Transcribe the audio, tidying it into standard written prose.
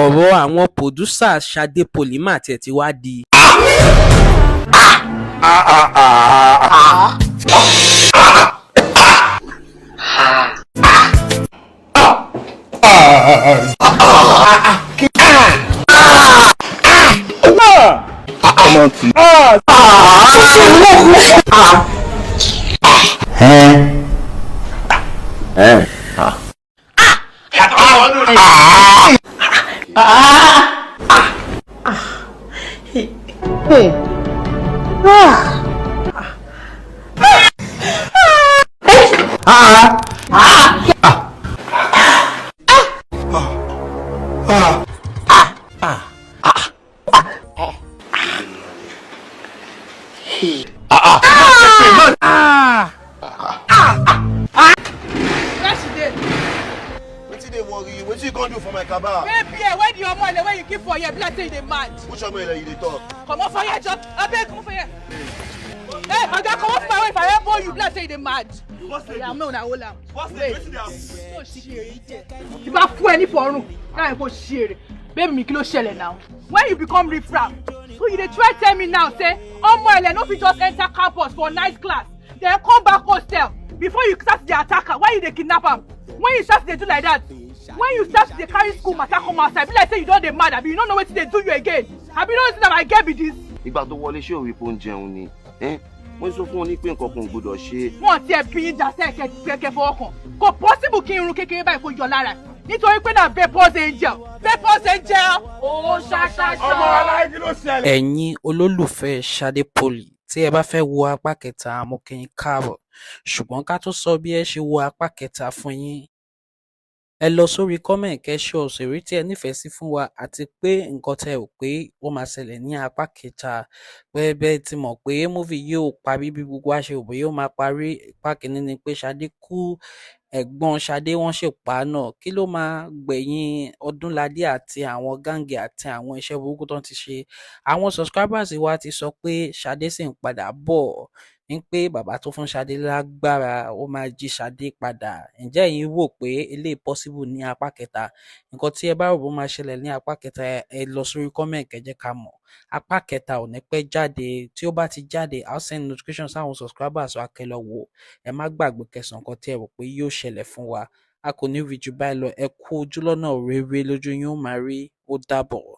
ọ̀rọ̀ àwọn pòdúsà Ṣadé Polymath tiẹ̀ ti wá di. What you gonna do for my cabal? Baby, where do your money? Where you keep for here? Black say they mad. Which one you dey talk? Come on for here, John. I beg, come on for here. Hey, Oga, come on for my way. If I ever you, Black say they mad. Yeah, I'm not gonna hold am. Wait. No shit. If I fool any for room, now go share. Baby, me kilo shell now. When you become riffraff, so you dey try tell me now, say, Omo, no fit just enter campus for night class, then come back hostel before you start the attacker. Why you dey kidnap am? When you start to do like that, when you start to carry school matter come outside, be like say you don't dey mad, abi you don't know what they do you again. Abi you don't see that I get with this. Ìgbà tó wọlé ṣé òwe pon jẹun ni. Mo sọ fún ọ ní pé nǹkan kan gbọ́dọ̀ ṣe. Wọ́n ti ẹ bí da se keke fọwọ́ kan. Kò possible kí irun kékeré báyìí kó yọ lára. Nítorí pé na Vapors Angel. Vapors Angel. Oh sha. Ọmọ aláìkí ló ṣẹlẹ̀. Ẹ̀yin olólùfẹ́ Ṣadé Poly, tí ẹ bá fẹ́ wo apá kẹta mo kí yín káàbọ̀. Ṣùgbọ́n ká tó sọ bí ẹ ṣe wo apá kẹta fún yín, ẹ lọ sórí comment kẹ́ṣọ́ òṣèré tí ẹ nífẹ̀ẹ́ sí fún wa àti pé nǹkan tẹ́ ò pé ó máa ṣẹlẹ̀ ní apá kẹta. Bẹ́ẹ̀ ti mọ̀ pé múfì yóò parí bí gbogbo wa ṣe rò bóyá ó máa parí. Apá kìíní ni pé Ṣadé kú, ẹ̀gbọ́n Ṣadé wọ́n ṣe pa á náà. Kí ló máa gbẹ̀yìn Odúnládé àti àwọn gáǹgì àti àwọn iṣẹ́ burúkú tó ti ṣe? Àwọn subscribers wa ti sọ pé Ṣadé sì ń padà bọ̀, ní pé bàbá tó fún Ṣadé lágbára ó máa jí Ṣadé padà. Ǹjẹ́ ẹ̀yin rò pé eléyìí possible ní apá kẹta? Nǹkan tí ẹ bá rò bó máa ṣẹlẹ̀ ní apá kẹta, ẹ lọ sórí comment kẹ́ jẹ́ ká mọ̀. Apá kẹta ò ní pẹ́ jáde. Tí ó bá ti jáde, I'll send notification sáwọn subscribers wa kẹ́ lọ wò. Ẹ má gbàgbé kẹsàn nǹkan tí ẹ rò pé yóò ṣẹlẹ̀ fún wa. A kò ní rí jù báyìí lọ. Ẹ kú ojú lọ́nà rere lójú yín ó máa rí. Ó dàbọ̀.